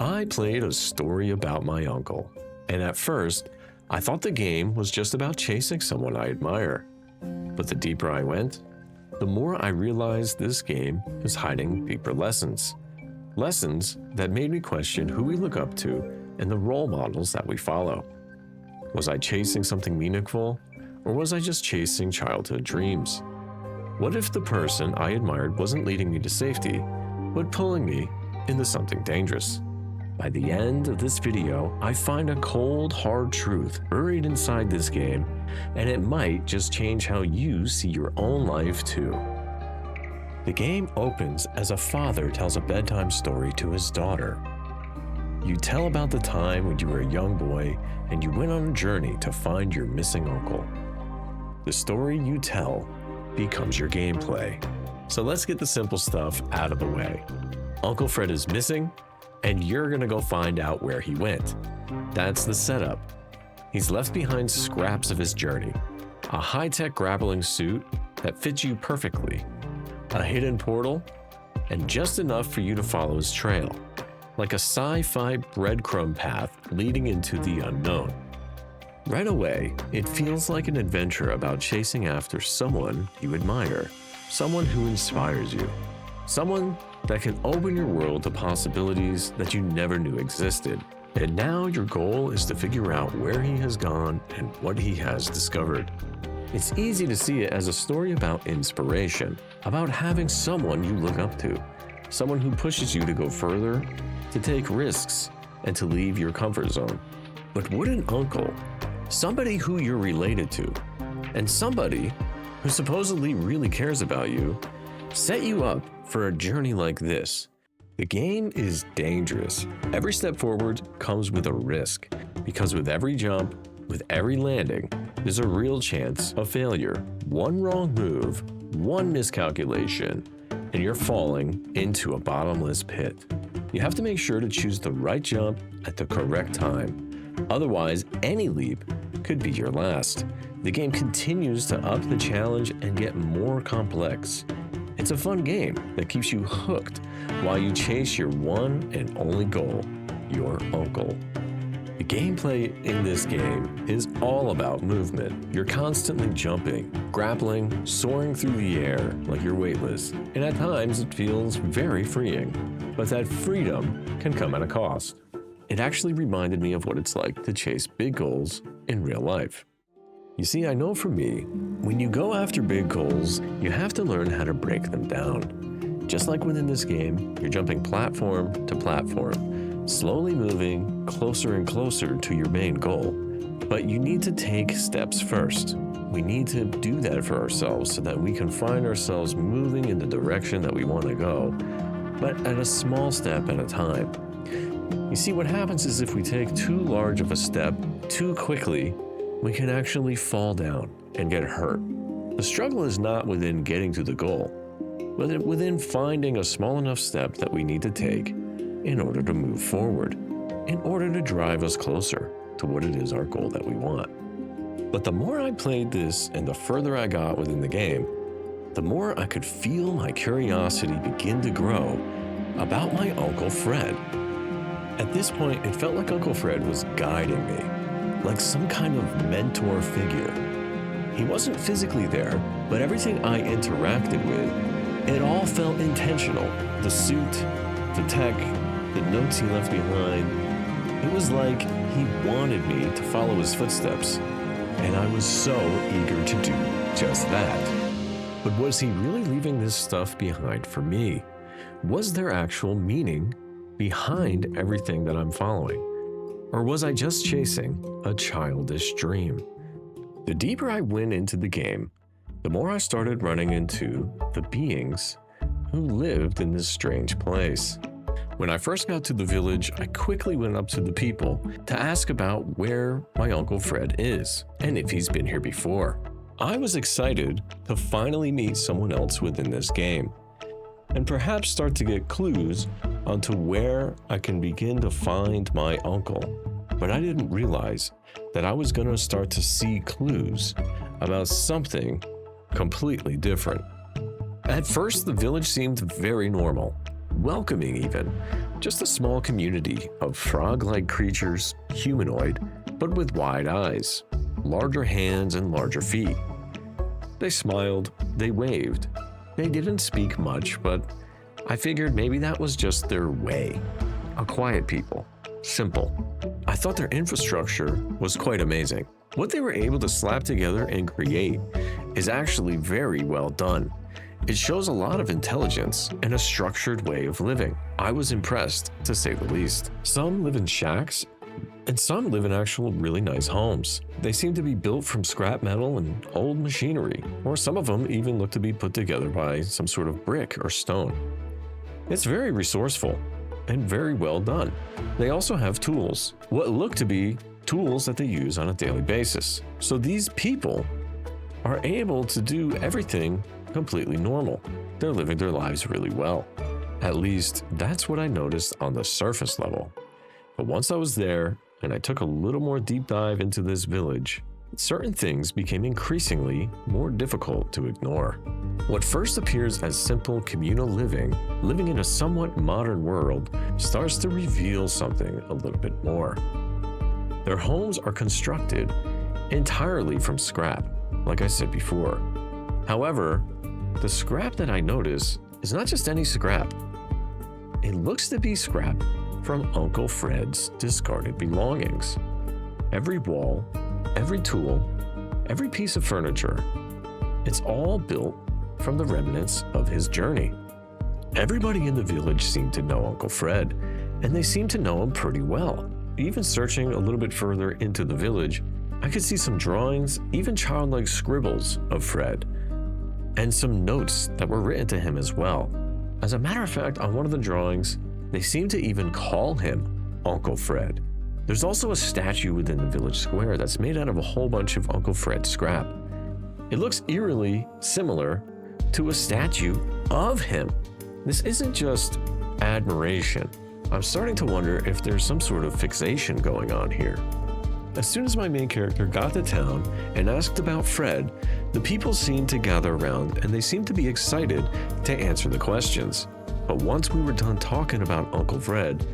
I played a story about my uncle, and at first, I thought the game was just about chasing someone I admire. But the deeper I went, the more I realized this game is hiding deeper lessons. Lessons that made me question who we look up to and the role models that we follow. Was I chasing something meaningful, or was I just chasing childhood dreams? What if the person I admired wasn't leading me to safety, but pulling me into something dangerous? By the end of this video, I find a cold, hard truth buried inside this game, and it might just change how you see your own life too. The game opens as a father tells a bedtime story to his daughter. You tell about the time when you were a young boy and you went on a journey to find your missing uncle. The story you tell becomes your gameplay. So let's get the simple stuff out of the way. Uncle Fred is missing, and you're gonna go find out where he went. That's the setup. He's left behind scraps of his journey, a high-tech grappling suit that fits you perfectly, a hidden portal, and just enough for you to follow his trail, like a sci-fi breadcrumb path leading into the unknown. Right away, it feels like an adventure about chasing after someone you admire, someone who inspires you, someone that can open your world to possibilities that you never knew existed. And now your goal is to figure out where he has gone and what he has discovered. It's easy to see it as a story about inspiration, about having someone you look up to, someone who pushes you to go further, to take risks, and to leave your comfort zone. But would an uncle, somebody who you're related to, and somebody who supposedly really cares about you, set you up for a journey like this? The game is dangerous. Every step forward comes with a risk, because with every jump, with every landing, there's a real chance of failure. One wrong move, one miscalculation, and you're falling into a bottomless pit. You have to make sure to choose the right jump at the correct time. Otherwise, any leap could be your last. The game continues to up the challenge and get more complex. It's a fun game that keeps you hooked while you chase your one and only goal, your uncle. The gameplay in this game is all about movement. You're constantly jumping, grappling, soaring through the air like you're weightless, and at times it feels very freeing. But that freedom can come at a cost. It actually reminded me of what it's like to chase big goals in real life. You see, I know for me, when you go after big goals, you have to learn how to break them down. Just like within this game, you're jumping platform to platform, slowly moving closer and closer to your main goal. But you need to take steps first. We need to do that for ourselves so that we can find ourselves moving in the direction that we want to go, but at a small step at a time. You see, what happens is if we take too large of a step too quickly, we can actually fall down and get hurt. The struggle is not within getting to the goal, but within finding a small enough step that we need to take in order to move forward, in order to drive us closer to what it is our goal that we want. But the more I played this and the further I got within the game, the more I could feel my curiosity begin to grow about my Uncle Fred. At this point, it felt like Uncle Fred was guiding me, like some kind of mentor figure. He wasn't physically there, but everything I interacted with, it all felt intentional. The suit, the tech, the notes he left behind. It was like he wanted me to follow his footsteps, and I was so eager to do just that. But was he really leaving this stuff behind for me? Was there actual meaning behind everything that I'm following? Or was I just chasing a childish dream? The deeper I went into the game, the more I started running into the beings who lived in this strange place. When I first got to the village, I quickly went up to the people to ask about where my Uncle Fred is and if he's been here before. I was excited to finally meet someone else within this game and perhaps start to get clues onto where I can begin to find my uncle. But I didn't realize that I was going to start to see clues about something completely different. At first, the village seemed very normal. welcoming even. Just a small community of frog-like creatures, humanoid, but with wide eyes, larger hands and larger feet. They smiled, they waved. They didn't speak much, but I figured maybe that was just their way. A quiet people, simple. I thought their infrastructure was quite amazing. What they were able to slap together and create is actually very well done. It shows a lot of intelligence and a structured way of living. I was impressed, to say the least. Some live in shacks, and some live in actual really nice homes. They seem to be built from scrap metal and old machinery, or some of them even look to be put together by some sort of brick or stone. It's very resourceful and very well done. They also have tools, what look to be tools that they use on a daily basis. So these people are able to do everything completely normal. They're living their lives really well. At least that's what I noticed on the surface level. But once I was there and I took a little more deep dive into this village, certain things became increasingly more difficult to ignore. What first appears as simple communal living in a somewhat modern world, starts to reveal something a little bit more. Their homes are constructed entirely from scrap, like I said before. However, the scrap that I notice is not just any scrap. It looks to be scrap from Uncle Fred's discarded belongings. Every wall, every tool, every piece of furniture, it's all built from the remnants of his journey. Everybody in the village seemed to know Uncle Fred, and they seemed to know him pretty well. Even searching a little bit further into the village, I could see some drawings, even childlike scribbles of Fred, and some notes that were written to him as well. As a matter of fact, on one of the drawings, they seem to even call him Uncle Fred. There's also a statue within the village square that's made out of a whole bunch of Uncle Fred scrap. It looks eerily similar to a statue of him. This isn't just admiration. I'm starting to wonder if there's some sort of fixation going on here. As soon as my main character got to town and asked about Fred, the people seemed to gather around and they seemed to be excited to answer the questions. But once we were done talking about Uncle Fred,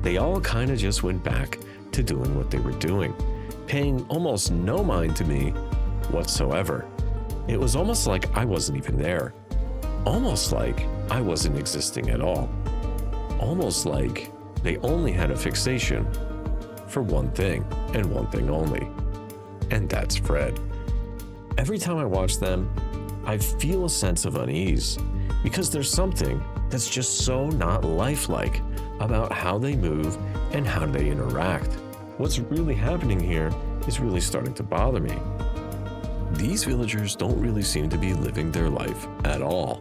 they all kind of just went back to doing what they were doing, paying almost no mind to me whatsoever. It was almost like I wasn't even there. Almost like I wasn't existing at all. Almost like they only had a fixation for one thing and one thing only, and that's Fred. Every time I watch them, I feel a sense of unease because there's something that's just so not lifelike about how they move and how they interact. What's really happening here is really starting to bother me. These villagers don't really seem to be living their life at all.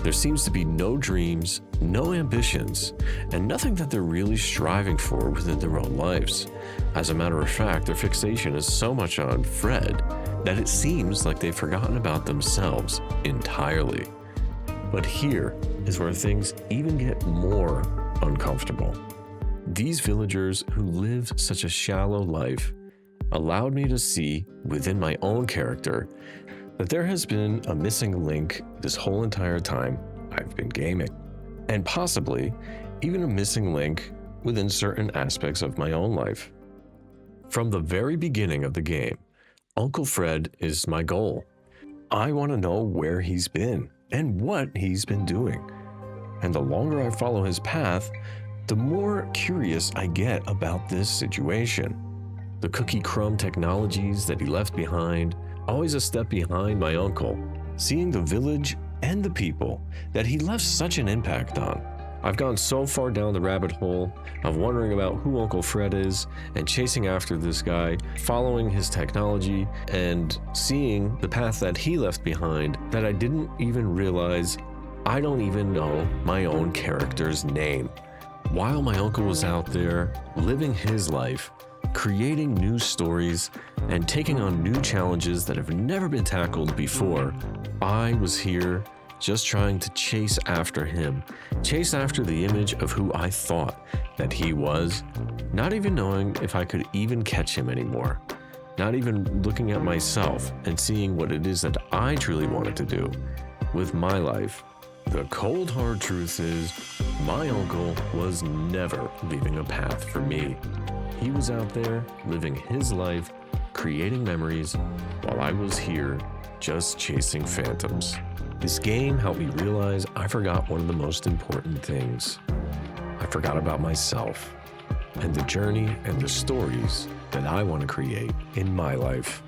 There seems to be no dreams, no ambitions, and nothing that they're really striving for within their own lives. As a matter of fact, their fixation is so much on Fred that it seems like they've forgotten about themselves entirely. But here is where things even get more uncomfortable. These villagers who live such a shallow life allowed me to see within my own character that there has been a missing link this whole entire time I've been gaming, and possibly even a missing link within certain aspects of my own life. From the very beginning of the game, Uncle Fred is my goal. I want to know where he's been and what he's been doing. And the longer I follow his path, the more curious I get about this situation. The cookie crumb technologies that he left behind, always a step behind my uncle, seeing the village and the people that he left such an impact on. I've gone so far down the rabbit hole of wondering about who Uncle Fred is and chasing after this guy, following his technology and seeing the path that he left behind that I didn't even realize I don't even know my own character's name. While my uncle was out there living his life, creating new stories and taking on new challenges that have never been tackled before, I was here just trying to chase after him, chase after the image of who I thought that he was, not even knowing if I could even catch him anymore, not even looking at myself and seeing what it is that I truly wanted to do with my life The cold hard truth is, my uncle was never leaving a path for me. He was out there living his life, creating memories, while I was here just chasing phantoms. This game helped me realize I forgot one of the most important things. I forgot about myself and the journey and the stories that I want to create in my life.